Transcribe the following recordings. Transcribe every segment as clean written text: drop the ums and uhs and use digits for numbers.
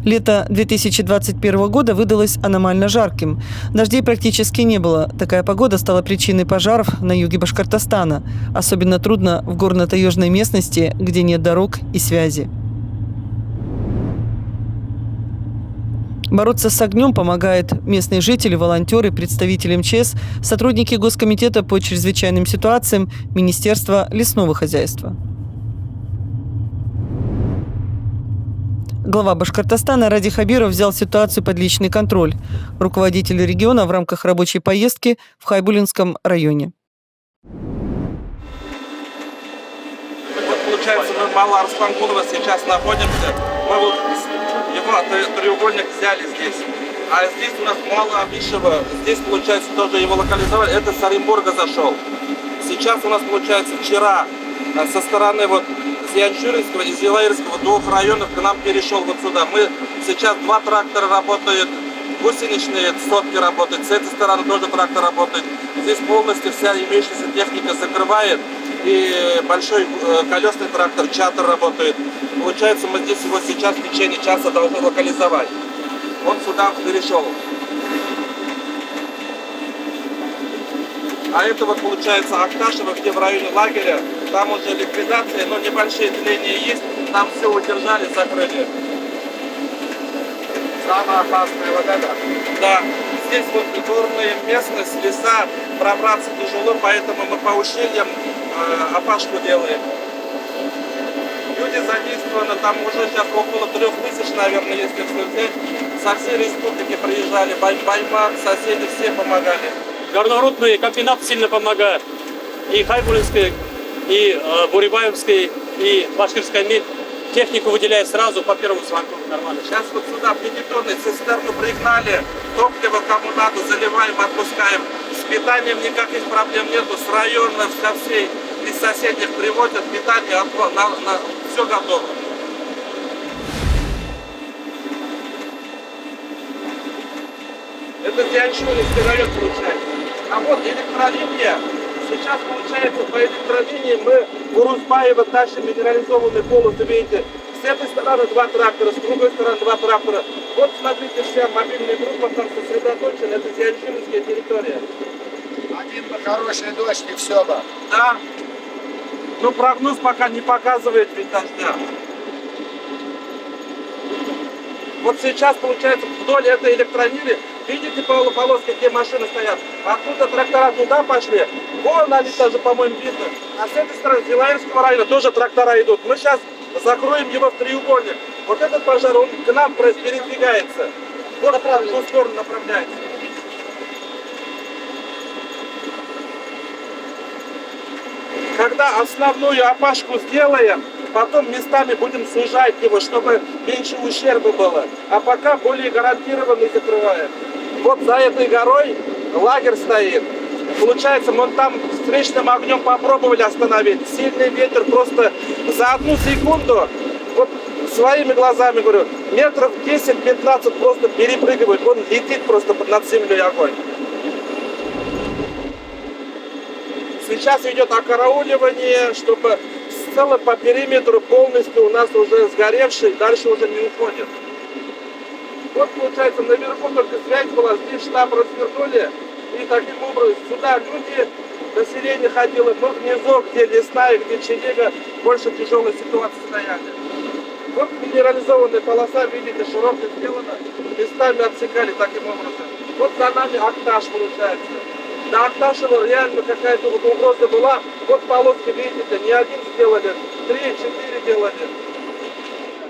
Лето 2021 года выдалось аномально жарким. Дождей практически не было. Такая погода стала причиной пожаров на юге Башкортостана. Особенно трудно в горно-таежной местности, где нет дорог и связи. Бороться с огнем помогают местные жители, волонтеры, представители МЧС, сотрудники Госкомитета по чрезвычайным ситуациям, Министерства лесного хозяйства. Глава Башкортостана Ради Хабиров взял ситуацию под личный контроль. Руководитель региона в рамках рабочей поездки в Хайбулинском районе. Получается, мы в Мало-Арслангулово сейчас находимся. Мы вот его треугольник взяли здесь. А здесь у нас Мало-Абишево. Здесь, получается, тоже его локализовали. Это с Оренбурга зашел. Сейчас у нас, получается, вчера со стороны вот Зианчуринского и Зилаирского, двух районов, к нам перешел вот сюда. Мы сейчас 2 трактора работают, гусеничные сотки работают, с этой стороны тоже трактор работает. Здесь полностью вся имеющаяся техника закрывает, и большой колесный трактор Чатр работает. Получается, мы здесь его сейчас в течение часа должны локализовать. Он сюда перешел. А это вот получается Акташево, где в районе лагеря, там уже ликвидация, но небольшие тления есть, там все удержали, закрыли. Самая опасная вот это. Да, здесь вот горная местность, леса, пробраться тяжело, поэтому мы по ущельям опашку делаем. Люди задействованы, там уже сейчас около 3000, наверное, если все взять. Со всей республики приезжали, Баймак, соседи, все помогали. Горнорудный комбинат сильно помогает. И Хайбулинский, и Бурибаевский, и Башкирская медь. Технику выделяет сразу по первому звонку. Нормально. Сейчас вот сюда 5-тонную цистерну пригнали, топливо кому надо заливаем, отпускаем. С питанием никаких проблем нету, с района, со всей, из соседних приводят питание, все готово. Это Зианчуринский район получается. А вот электролиния. Сейчас получается по электролинии мы в Урузбаево тащим минерализованные полосы, видите. С этой стороны 2 трактора, с другой стороны 2 трактора. Вот смотрите, вся мобильная группа там сосредоточена, это Зианчуринская территория. Один бы хороший дождь и все бы. Да. Но прогноз пока не показывает вид дождя. Вот сейчас, получается, вдоль этой электромили, видите полоски, где машины стоят? Оттуда трактора туда пошли. Вон они даже, по-моему, видно. А с этой стороны, Зилаирского района, тоже трактора идут. Мы сейчас закроем его в треугольник. Вот этот пожар, он к нам передвигается. Вот в ту сторону направляется. Когда основную опашку сделаем, потом местами будем сужать его, чтобы меньше ущерба было. А пока более гарантированно закрываем. Вот за этой горой лагерь стоит. Получается, мы там встречным огнем попробовали остановить. Сильный ветер просто за 1 секунду, вот своими глазами говорю, метров 10-15 просто перепрыгивает. Он летит просто над землей огонь. Сейчас идет окарауливание, чтобы цело по периметру полностью у нас уже сгоревший, дальше уже не уходит. Вот получается, наверху только связь была, здесь штаб развернули, и таким образом сюда люди, население ходило, но внизу, где лесная, где Челега, больше тяжелой ситуации стояли. Вот минерализованная полоса, видите, широкая сделана, местами отсекали таким образом. Вот за нами Акташ получается. На Акташево реально какая-то вот угроза была. Вот полоски, видите, не один сделали, 3-4 делали.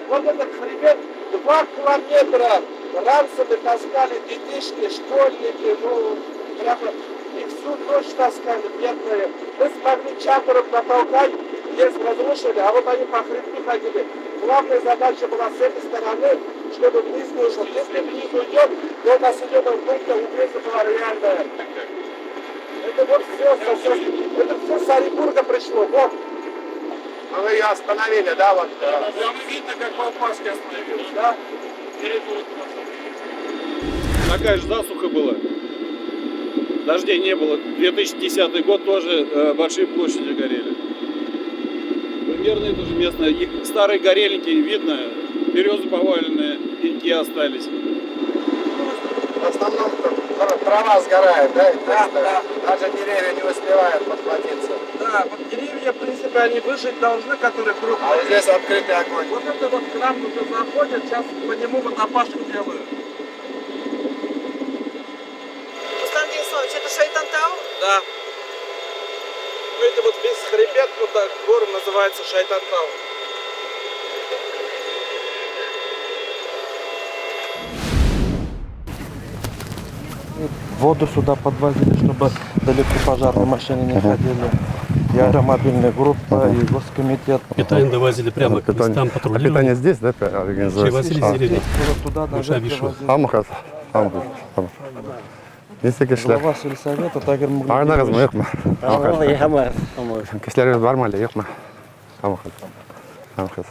Вот этот хребет 2 километра ранцами таскали детишки, школьники, ну, прямо и всю ночь таскали, бедные. Мы смогли Чатром натолкать, лес разрушили, а вот они по хребту ходили. Главная задача была с этой стороны, чтобы вниз не ушел. Если вниз уйдет, то населенного пункта угроза была реальная. Это вот это все с Оренбурга пришло, вот. А вы ее остановили, да, вот? Прям видно, как по опаске остановилась, да? Такая же засуха была. Дождей не было. 2010 год тоже большие площади горели. Примерно это же местное. И старые горельники видно. березы поваленные, пеньки остались. В основном трава сгорает, да? Даже деревья не успевают подхватиться. Да, вот деревья, в принципе, они выжить должны, которые А крупные. вот здесь открытый огонь. Вот это вот кран уже заходит, сейчас по нему водопашку делают. Рустам Денисович, это Шайтан-Тау? Да. Ну, это вот весь хребет, вот так, горы называется Шайтан-Тау. Воду сюда подвозили, чтобы далеко пожарные машины не ходили. И аэромобильная группа, и госкомитет. Питание довозили прямо к местам патрулирования. Питание здесь, да, организуется? Привозили с деревни. Туда Душа вишу. Амахат. Несі кешілер? Глава сельсовета Тагир Муглин. Арнағыз ма, yok mu? Кешілеріңіз бар ма әлде, yok mu? Амахат. Амахат.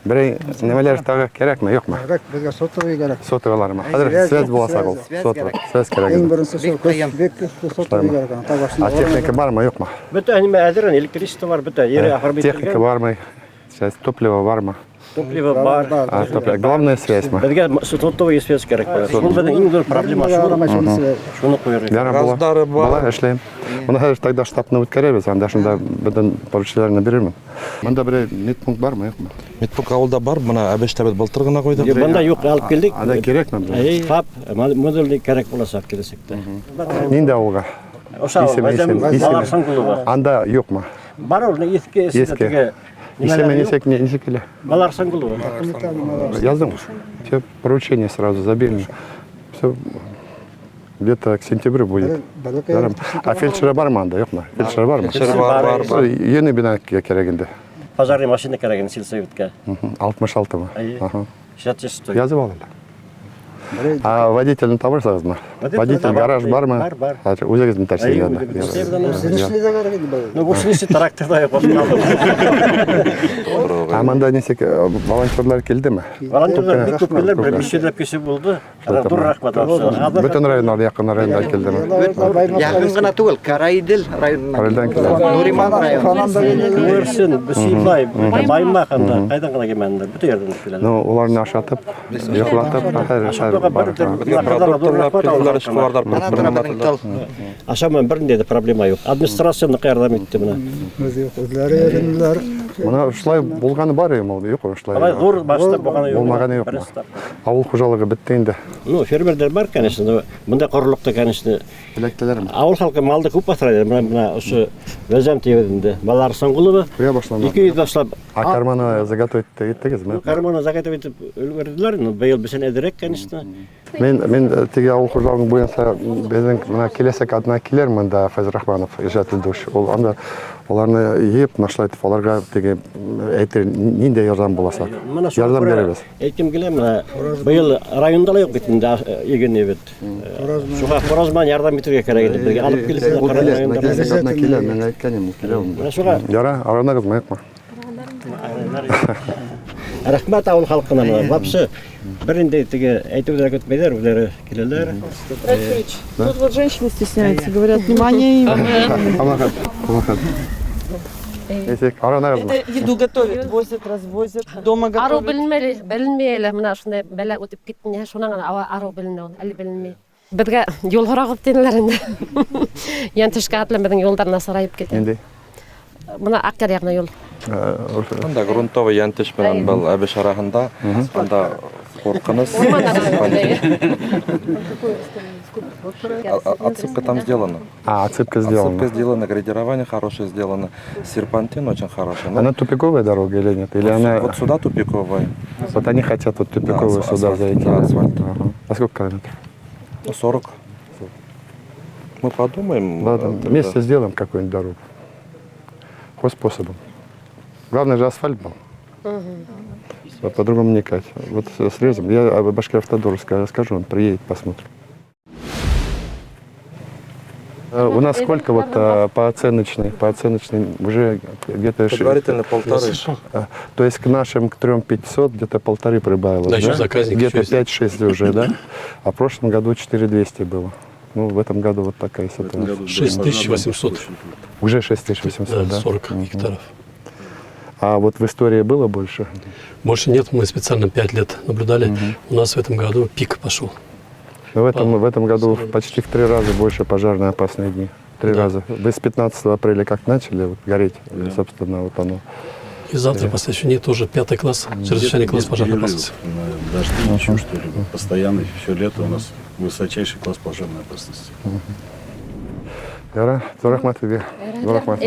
Бір немелер тағы керек ме, yok mu? Керек, бізге сотовый керек. Сотовалар ма? Қазір связь боласа ол. Связь керек. Ең бірінші сол бек сотовый керек. А техника бар ма, yok mu? Bütün anime әзір, электричество бар, bütün yeri ahır Техника bitirген. бар ма? Связь, топливо бар ма? Топливо бар. А, топливо. Главная связь ма? Бізге сотовый связь керек бар. Бұл біздің ең зор проблема шуны қойыры. Яра бола эшлейм. Оны хәзер тогда штабны үткәрәбез, анда шунда бөтен поручияларны бирермен. Монда бер медпункт бармы, юкмы? Медпункт ауылда бар, мына әбештәбет былтыр гына койды. Бында юк, алып келдік. Анда керекме? Пап, модульный керек боласа алып келесекте. Нинде ауылга? Оша, балар саңғылығы. Анда юкмы? Бар ол, еске Еске. Исеме нисек эле? Балар саңғылығы. Яздым. Все поручение сразу забили. Все где-то к сентябрю будет. А фельдшера бармы анда, юкмы? Фельдшер бармы? Бар. Yeni bina керегинде. Пожарный машина керек сельсоветке. 66 мы? 66. Yazып ал эле. А водительni табарсаңыз ма? Водитель гараж бармы? Бар. Өзегиздин тәрсиңде. Ну, бұл шынысы тракторда yapalım. А мында несек волонтерлар келдиме? Волонтерлар бик көп келер, бір мүшелеп кесе болды. Dur рахмат алсын. Бүтүн райондар, якын райондар келдиме? Yakın gına түгел, Карайдел районунан. Райондан келди. Нуриман районы. Көрсін, Бісейбай, Баймақанда, қайдан ғана келмендер, бүті ерден келеді. Ну, оларны ашатып, йоклатып, Ашаман бірінде де проблема жоқ. Администрацияны қайырдам етті мына. Мына ушулай болганы бар эми, ал жок ушулай. Алай зор башта болғаны жоқ. Болмағаны жоқ. Ауыл қожалығы бітті енді. Ну, фермерлер бар, конечно, мында құрылықта, конечно. Білектелерім. Ауыл халқы малды көп бастырайды. Мына осы Вәзем тегінде. Балар Саңғұлова. Құя башланды. Екі үй башлап. А карманы заготовить еттіңіз ме? Карманы заготовить үлгерділер. Биыл бісен әдірек, конечно. Мен теге ауыл қожалығының бойынша біздің мына келесек адына келермін да Файз Рахманов, Ижат Илдуш. Ол анда оларны еп, нашлайтып, оларға теге әйтер нинде ярдам боласақ. Ярдам беребіз. Әйткім келем, биыл райондала жоқ кетінде еген ебет. Шуға Хоразман ярдам етуге керек еді. Бірге алып келіп келесек адына келер, мен әйткенім келемін. Шуға Яра, араңыз ма, екма? рахмат ауыл халқына. Вообще бірінде теге әйтеудер көтмейдер, өздері келелер. Тут вот женщины стесняются, говорят, внимание им. Амахат. Есек, араңыз ма? Еду готовят, возят, развозят, дома Ару готовят. білінмейлі, мына шындай бәлі өтіп кеттіне, шонан ару білінмейл, әлі білінмей. Бізге жол құрағып денілерінде. Ян түшкі атылым біздің жолдарына сарайып кетеді. Нендей? Мына Ақкер яғына жол. Анда грунтовый янтыш менен был әбеш арахында. Анда қорқыныз. Отсыпка там сделана. А, отсыпка сделана. Отсыпка сделана, градирование хорошее сделано. Серпантин очень хороший. Она тупиковая дорога или нет? Или она... Вот сюда тупиковая. Вот они хотят вот тупиковую Да, сюда асфальт, зайти. да, асфальт. Ага. А сколько километров? 40. Мы подумаем. Ладно, вместе сделаем какую-нибудь дорогу. По способам. Главное же асфальт был. Вот по-другому никак. Вот срезом. Я Башкиравтодору скажу, он приедет, посмотрим. У нас сколько вот по оценочной уже где-то... Предварительно 1,5. То есть к нашим, к 3500 где-то 1,5 прибавилось, Да, еще заказник где-то еще есть. 5-6 уже, да? А в прошлом году 4200 было. Ну, в этом году вот такая ситуация. 6800. Уже 6800, да? 40 гектаров. А вот в истории было больше? Больше нет, мы специально 5 лет наблюдали. У нас в этом году пик пошел. Но в этом году почти в 3 раза больше пожарно опасные дни. 3 раза. Вы с 15 апреля как начали вот, гореть, и, собственно, вот оно. И завтра, по следующий день, тоже 5 класс, чрезвычайный класс пожарной опасности. Дожди, ничего, что ли. Постоянно, все лето у нас высочайший класс пожарной опасности. Яра, рахмат тебе. Рахмат.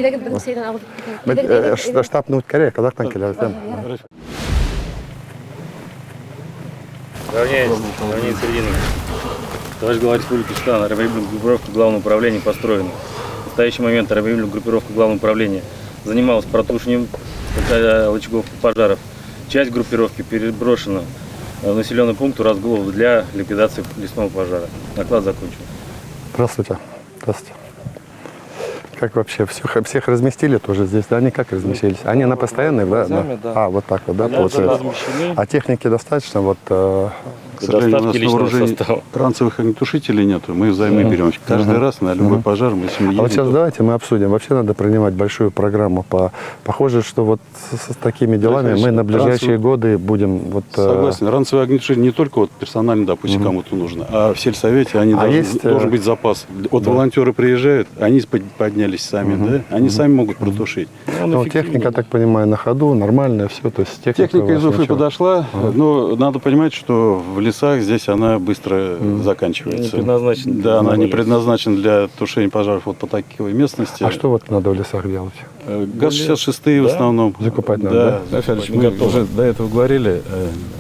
Штаб Корея, Казахстан келеді. Равняется середина. Товарищ глава Республики Татарстан, аэромобильная группировка Главного управления построена. В настоящий момент аэромобильная группировка Главного управления занималась протушением очагов пожаров. Часть группировки переброшена в населенный пункт Уразгулов для ликвидации лесного пожара. Доклад закончен. Здравствуйте. Здравствуйте. Как вообще? Всех разместили тоже здесь, да? Они как разместились? Они на постоянных, да? Да. А, вот так вот, да, получается? А техники достаточно? Вот, К сожалению, у нас на вооружении ранцевых огнетушителей нету. Мы взаймы берем. Каждый раз на любой пожар мы с ним едем. А вот сейчас давайте мы обсудим. Вообще надо принимать большую программу. Похоже, что вот с такими делами мы на ближайшие годы будем... Вот, согласен. Ранцевые огнетушители не только вот персонально, допустим, кому-то нужно, а в сельсовете они должен быть запас. Вот волонтеры приезжают, они поднялись сами, да? Они сами могут протушить. Ну, техника, так понимаю, на ходу, нормальная, все. То есть техника из Уфы подошла, но надо понимать, что в лесах здесь она быстро заканчивается. Не предназначена. Да, она не предназначена для тушения пожаров вот по такой местности. А что вот надо в лесах делать? ГАЗ-66 в основном. Закупать надо, да? Федорович, мы уже до этого говорили,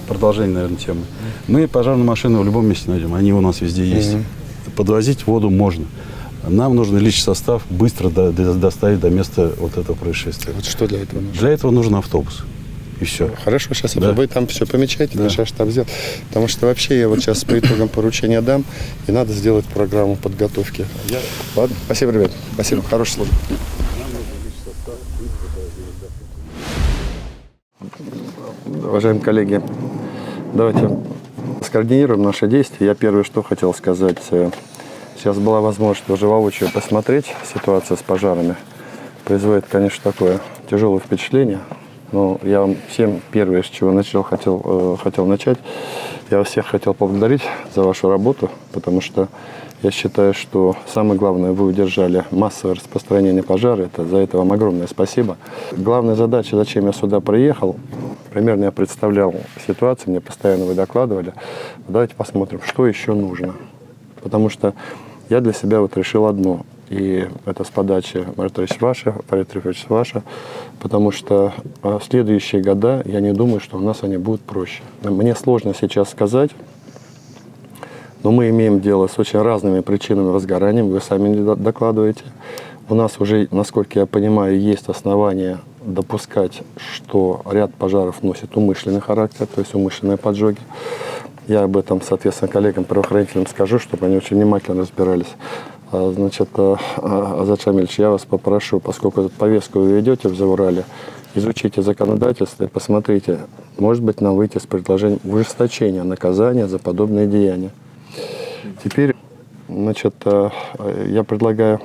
продолжение, наверное, темы. Мы пожарные машины в любом месте найдем, они у нас везде есть. Подвозить воду можно. Нам нужен личный состав быстро доставить до места вот этого происшествия. Вот что для этого нужно? Для этого нужен автобус. И все. Хорошо, сейчас вы там все помечаете, да. Наш штаб сделал. Потому что вообще я вот сейчас по итогам поручения дам, и надо сделать программу подготовки. Ладно, спасибо, ребят. Спасибо, хорошей службы. Уважаемые коллеги, давайте скоординируем наши действия. Я первое, что хотел сказать. Сейчас была возможность уже воочию посмотреть ситуацию с пожарами. Производит, конечно, такое тяжелое впечатление. Но я вам всем первое, с чего хотел начать, я вас всех хотел поблагодарить за вашу работу, потому что я считаю, что самое главное, вы удержали массовое распространение пожара. За это вам огромное спасибо. Главная задача, зачем я сюда приехал, примерно я представлял ситуацию, мне постоянно вы докладывали. Давайте посмотрим, что еще нужно. Потому что я для себя вот решил одно. И это с подачи Марата ваша, Фарид Рифович ваша, потому что в следующие года я не думаю, что у нас они будут проще. Мне сложно сейчас сказать, но мы имеем дело с очень разными причинами возгорания, вы сами докладываете. У нас уже, насколько я понимаю, есть основания допускать, что ряд пожаров носит умышленный характер, то есть умышленные поджоги. Я об этом, соответственно, коллегам-правоохранителям скажу, чтобы они очень внимательно разбирались. Значит, Азат Шамильевич, я вас попрошу, поскольку эту повестку вы ведете в Заурале, изучите законодательство и посмотрите, может быть, нам выйти с предложением ужесточения наказания за подобные деяния. Теперь, значит, я предлагаю,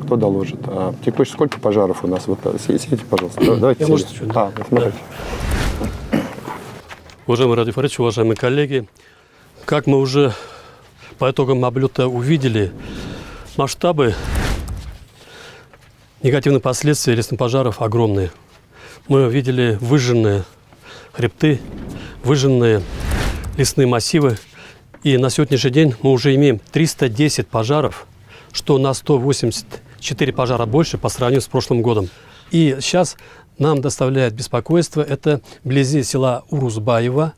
кто доложит? Текущий, сколько пожаров у нас? Вот, сидите, пожалуйста. Давайте. Смотрите. Уважаемый Радий Фаридович, уважаемые коллеги, как мы уже по итогам облета увидели, масштабы негативных последствий лесных пожаров огромные. Мы видели выжженные хребты, выжженные лесные массивы. И на сегодняшний день мы уже имеем 310 пожаров, что на 184 пожара больше по сравнению с прошлым годом. И сейчас нам доставляет беспокойство, это вблизи села Урузбаево,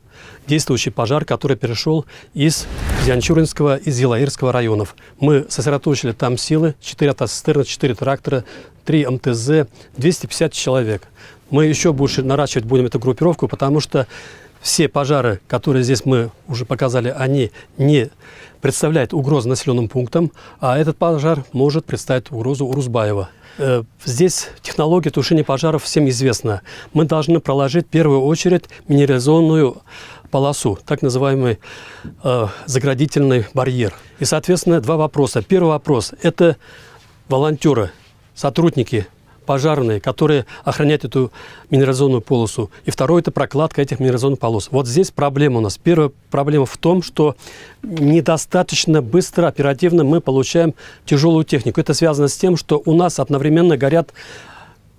действующий пожар, который перешел из Зианчуринского и Зилаирского районов. Мы сосредоточили там силы, 4 автоцистерны, 4 трактора, 3 МТЗ, 250 человек. Мы еще больше наращивать будем эту группировку, потому что все пожары, которые здесь мы уже показали, они не представляют угрозу населенным пунктам, а этот пожар может представить угрозу Урузбаева. Здесь технология тушения пожаров всем известна. Мы должны проложить в первую очередь минерализованную полосу, так называемый заградительный барьер. И, соответственно, два вопроса. Первый вопрос – это волонтеры, сотрудники, пожарные, которые охраняют эту минерализованную полосу. И второе – это прокладка этих минерализованных полос. Вот здесь проблема у нас. Первая проблема в том, что недостаточно быстро, оперативно мы получаем тяжелую технику. Это связано с тем, что у нас одновременно горят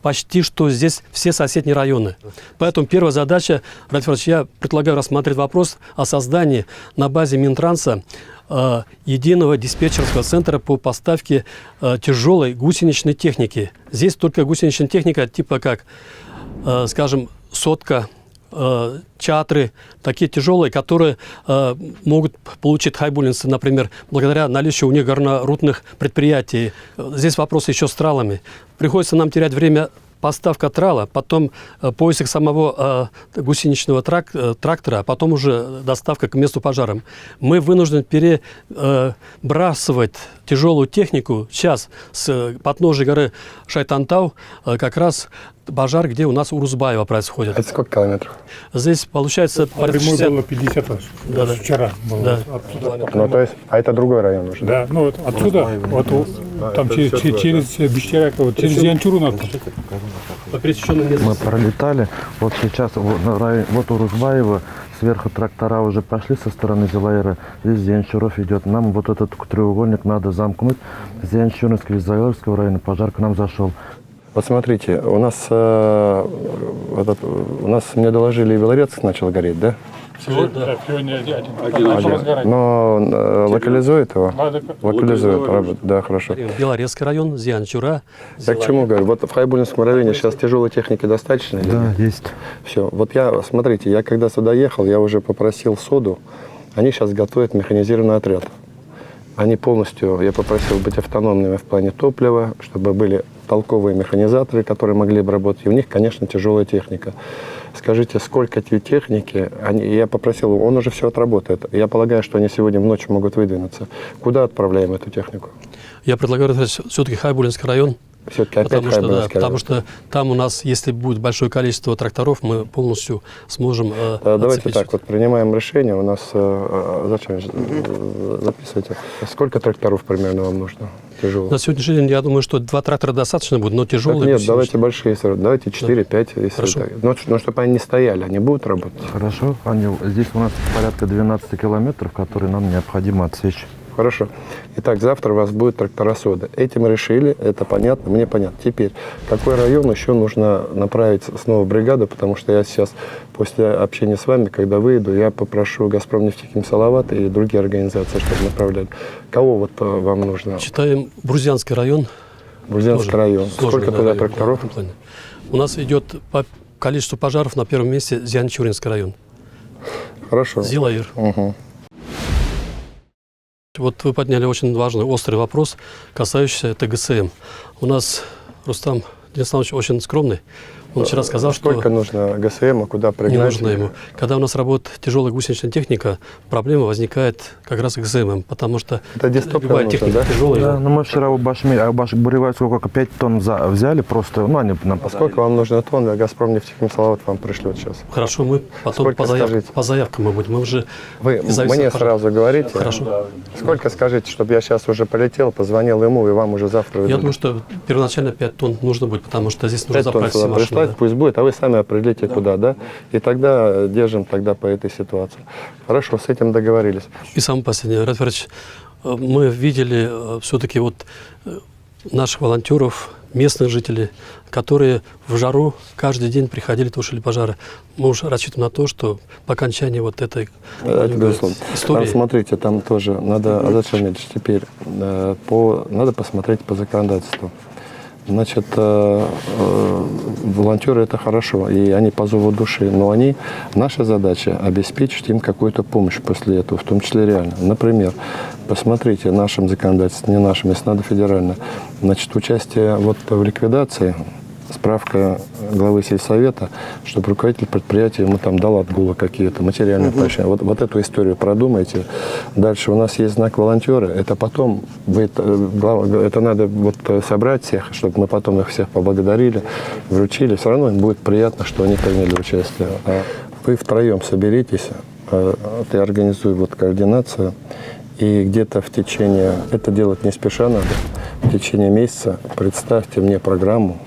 почти что здесь все соседние районы. Поэтому первая задача, я предлагаю рассмотреть вопрос о создании на базе Минтранса единого диспетчерского центра по поставке тяжелой гусеничной техники. Здесь только гусеничная техника, типа как, скажем, сотка, чатры, такие тяжелые, которые могут получить хайбулинцы, например, благодаря наличию у них горнорудных предприятий. Здесь вопрос еще с тралами. Приходится нам терять время поставка трала, потом поиск самого гусеничного трактора, а потом уже доставка к месту пожара. Мы вынуждены перебрасывать тяжелую технику сейчас с подножия горы Шайтантау, как раз пожар, где у нас Урузбаева происходит. Это сколько километров? Здесь получается порядка 60. Было 50 раз. Да, да. Вчера было. Да. Ну, то есть, а это другой район уже? Да, ну вот отсюда, вот там через Биштеряк, вот через Янчуру надо. Мы пролетали, вот сейчас вот Урузбаева, сверху трактора уже пошли со стороны Зилайра, здесь Янчуров идет. Нам вот этот треугольник надо замкнуть. С Янчуринского, из Зилайрского района пожар к нам зашел. Вот смотрите, у нас мне доложили, и Белорецк начал гореть, да? Сегодня один. Но локализует его? Локализует, да, хорошо. Белорецкий район, Зианчура. Я к чему говорю? Вот в Хайбулинском районе сейчас тяжелой техники достаточно? Да, есть. Все. Вот смотрите, я когда сюда ехал, я уже попросил СОДУ, они сейчас готовят механизированный отряд. Они полностью, я попросил быть автономными в плане топлива, чтобы были толковые механизаторы, которые могли бы работать. И у них, конечно, тяжелая техника. Скажите, сколько техники, я попросил, он уже все отработает. Я полагаю, что они сегодня в ночь могут выдвинуться. Куда отправляем эту технику? Я предлагаю все-таки Хайбулинский район. Все-таки опять потому что там у нас, если будет большое количество тракторов, мы полностью сможем давайте так, вот принимаем решение. У нас, зачем записывайте, сколько тракторов примерно вам нужно? Тяжелых? На сегодняшний день, я думаю, что 2 трактора достаточно будет, но тяжелые. Так нет, давайте большие, давайте 4-5, если так. Но чтобы они не стояли, они будут работать? Хорошо, здесь у нас порядка 12 километров, которые нам необходимо отсечь. Хорошо. Итак, завтра у вас будет трактора СОДА. Этим решили, это понятно, мне понятно. Теперь, какой район еще нужно направить снова бригаду, потому что я сейчас, после общения с вами, когда выйду, я попрошу «Газпромнефтехим Салават» и другие организации, чтобы направляли. Кого вот вам нужно? Читаем Брузянский район. Брузянский район. Сколько туда тракторов? У нас идет по количеству пожаров на первом месте Зианчуринский район. Хорошо. Зилайр. Угу. Вот вы подняли очень важный, острый вопрос, касающийся ТГСМ. У нас Рустам Денисович очень скромный. Он вчера сказал, сколько нужно ГСМ, куда пригнать? Не нужно ему. Когда у нас работает тяжелая гусеничная техника, проблема возникает как раз ГСМ, потому что это любая техника тяжелая. Да, но мы вчера у Башбуревой сколько 5 тонн взяли просто, ну они нам. А сколько вам нужно тонн, а «Газпромнефтехим Салават» вам пришлет сейчас? Хорошо, мы потом по заявкам мы будем. Мы уже вы мне сразу говорите. Хорошо. Сколько скажите, чтобы я сейчас уже полетел, позвонил ему и вам уже завтра Я думаю, что первоначально 5 тонн нужно будет, потому что здесь нужно заправить все машины. Пусть будет, а вы сами определите, куда, да? И тогда держим тогда по этой ситуации. Хорошо, с этим договорились. И самое последнее, Рафарович, мы видели все-таки вот наших волонтеров, местных жителей, которые в жару каждый день приходили, тушили пожары. Мы уже рассчитываем на то, что по окончании вот этой истории... Там, смотрите, там тоже надо, теперь надо посмотреть по законодательству. Значит, волонтеры это хорошо, и они по зову души, но наша задача обеспечить им какую-то помощь после этого, в том числе реально. Например, посмотрите, нашим законодательством, не нашим, если надо федерально, значит, участие вот в ликвидации, справка главы сельсовета, чтобы руководитель предприятия ему там дал отгулы какие-то, материальные поощрения. Вот эту историю продумайте. Дальше у нас есть знак волонтера. Это потом, это надо вот собрать всех, чтобы мы потом их всех поблагодарили, вручили. Все равно им будет приятно, что они приняли участие. А вы втроем соберитесь, ты организуй вот координацию. И где-то в течение, это делать не спеша надо, в течение месяца представьте мне программу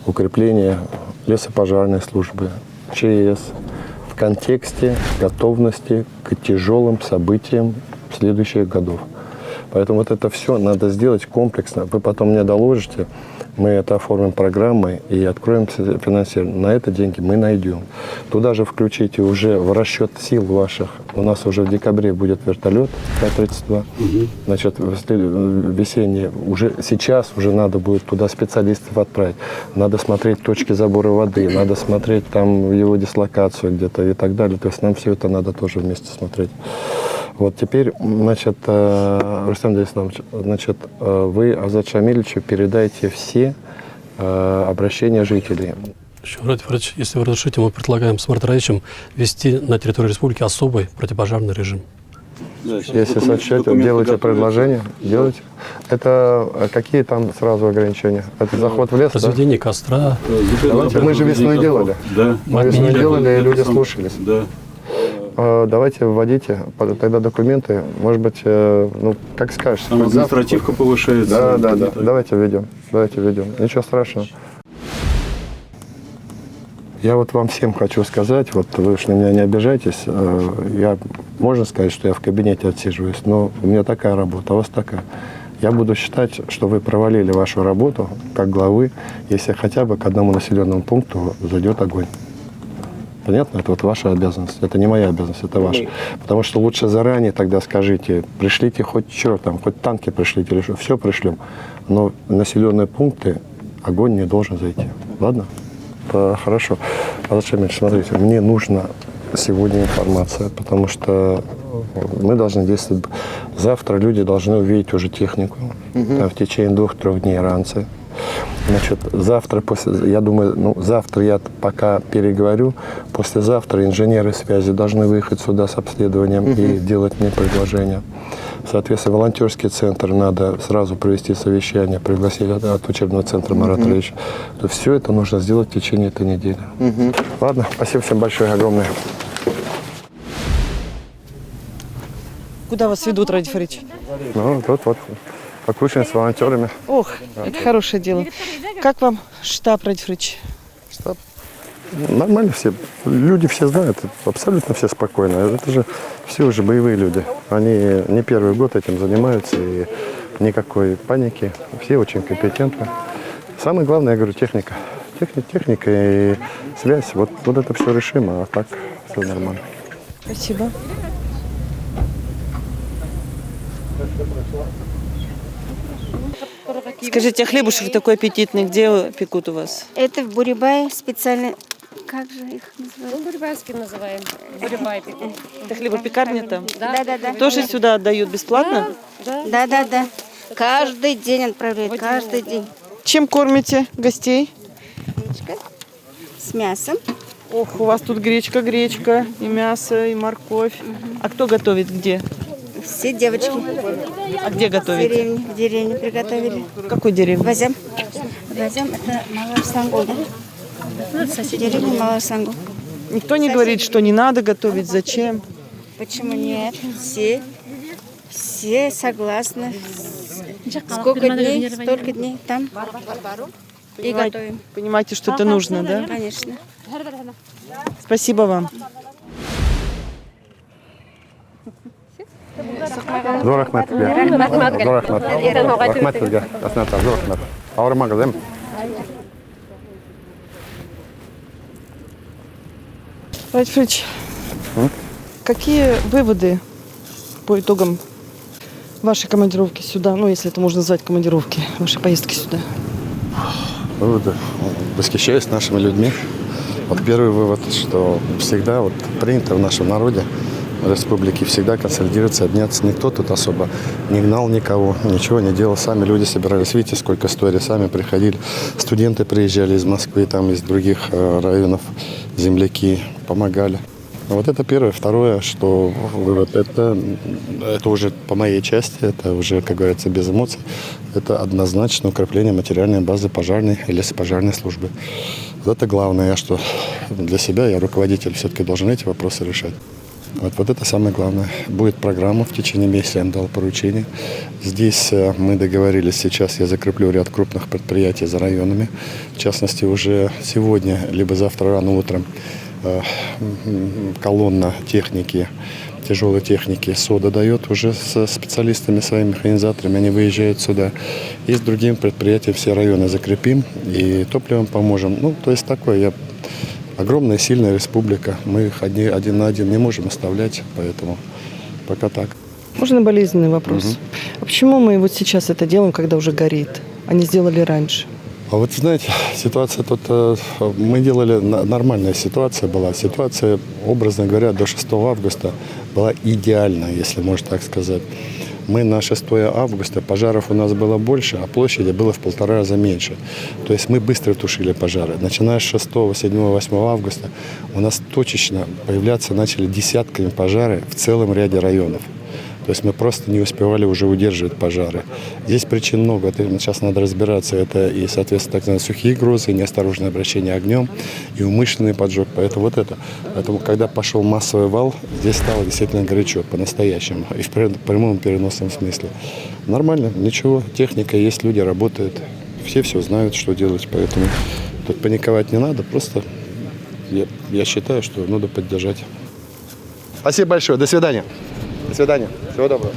укрепления лесопожарной службы, ЧС, в контексте готовности к тяжелым событиям следующих годов. Поэтому вот это все надо сделать комплексно. Вы потом мне доложите, мы это оформим программой и откроем финансирование. На это деньги мы найдем. Туда же включите уже в расчет сил ваших. У нас уже в декабре будет вертолет К-32. Значит, весеннее. Уже сейчас уже надо будет туда специалистов отправить. Надо смотреть точки забора воды, надо смотреть там его дислокацию где-то и так далее. То есть нам все это надо тоже вместе смотреть. Вот теперь, значит, Рустам Исламович, значит, вы Азат Шамилевичу передайте все обращения жителей. Врач, если вы разрешите, мы предлагаем с Марат Раисовичем ввести на территории республики особый противопожарный режим. Если сочтете, делайте предложение, делайте. Это какие там сразу ограничения? Это заход в лес, разведение костра. Давайте, мы же весной делали. Да. Мы весной делали, и люди слушались. Да. Давайте вводите тогда документы. Может быть, ну, как скажешь. Административка повышается. Да. Давайте введем. Ничего страшного. Я вот вам всем хочу сказать, вот вы уж на меня не обижайтесь, можно сказать, что я в кабинете отсиживаюсь, но у меня такая работа, а у вас такая. Я буду считать, что вы провалили вашу работу как главы, если хотя бы к одному населенному пункту зайдет огонь. Понятно? Это вот ваша обязанность. Это не моя обязанность, это ваша. Потому что лучше заранее тогда скажите, пришлите хоть что там, хоть танки пришлите, все пришлем. Но в населенные пункты огонь не должен зайти. Ладно? Хорошо. Азат Шамилевич, смотрите, мне нужна сегодня информация, потому что мы должны действовать. Завтра люди должны увидеть уже технику. Там, в течение 2-3 дней раньше. Значит, завтра, я думаю, завтра я пока переговорю, послезавтра инженеры связи должны выехать сюда с обследованием и делать мне предложения. Соответственно, волонтерский центр надо сразу провести совещание, пригласить от учебного центра Марата Раисовича. Все это нужно сделать в течение этой недели. Ладно, спасибо всем большое, огромное. Куда вас ведут, Ради Фаридович? Ну, тут вот. Покушаем с волонтерами. Ох, это хорошее дело. Как вам штаб, Ради Фаридович? Штаб? Нормально все. Люди все знают, абсолютно все спокойно. Это же все уже боевые люди. Они не первый год этим занимаются, и никакой паники. Все очень компетентны. Самое главное, я говорю, техника. Техника и связь. Вот это все решимо, а так все нормально. Спасибо. Скажите, а хлебушек такой аппетитный, где пекут у вас? Это в Бурибае специально. Как же их называют? Бурибайский называем. Бурибай пекут. Это хлебопекарня там? Да. Тоже сюда отдают бесплатно? Да. Каждый день отправляют, каждый день. Чем кормите гостей? С мясом. Ох, у вас тут гречка, и мясо, и морковь. А кто готовит где? Все девочки. А где готовят? В деревне приготовили. В какой деревне? Возьмем, это Малосангу, да? Деревня Малосангу. Никто не говорит, что не надо готовить, зачем? Почему нет? Все согласны. Сколько дней, столько дней там. И готовим. Понимаете, что это нужно, да? Конечно. Спасибо вам. Зор рахмат. Рахмат сізге. Зор рахмат. Ауырмаңыз, әм? Ради Фаридович, какие выводы по итогам вашей командировки сюда, ну, если это можно назвать командировки, вашей поездки сюда? Выводы. Восхищаюсь нашими людьми. Вот первый вывод, что всегда вот принято в нашем народе, в республике, всегда консолидироваться, обняться. Никто тут особо не гнал никого, ничего не делал. Сами люди собирались. Видите, сколько историй. Сами приходили. Студенты приезжали из Москвы, там из других районов, земляки помогали. Вот это первое. Второе, что вывод, это уже по моей части, это уже, как говорится, без эмоций. Это однозначно укрепление материальной базы пожарной и лесопожарной службы. Вот это главное, что для себя, я руководитель, все-таки должен эти вопросы решать. Вот это самое главное. Будет программа в течение месяца, я им дал поручение. Здесь мы договорились, сейчас я закреплю ряд крупных предприятий за районами. В частности, уже сегодня, либо завтра рано утром колонна техники, тяжелой техники СОДА дает уже со специалистами, своими механизаторами, они выезжают сюда. И с другими предприятиями все районы закрепим и топливом поможем. Ну, то есть такое, огромная, сильная республика. Мы их один на один не можем оставлять, поэтому пока так. Можно болезненный вопрос? А почему мы вот сейчас это делаем, когда уже горит, а не сделали раньше? А вот, знаете, ситуация тут, мы делали, нормальная ситуация была. Ситуация, образно говоря, до 6 августа была идеальна, если можно так сказать. Мы на 6 августа, пожаров у нас было больше, а площади было в 1,5 раза меньше. То есть мы быстро тушили пожары. Начиная с 6, 7, 8 августа у нас точечно появляться начали десятками пожары в целом ряде районов. То есть мы просто не успевали уже удерживать пожары. Здесь причин много. Сейчас надо разбираться. Это и, соответственно, так называемые сухие грозы, неосторожное обращение огнем, и умышленный поджог. Поэтому вот это. Поэтому, когда пошел массовый вал, здесь стало действительно горячо, по-настоящему. И в прямом переносном смысле. Нормально, ничего. Техника есть, люди работают. Все знают, что делать. Поэтому тут паниковать не надо. Просто я считаю, что надо поддержать. Спасибо большое. До свидания. До свидания. Всего доброго.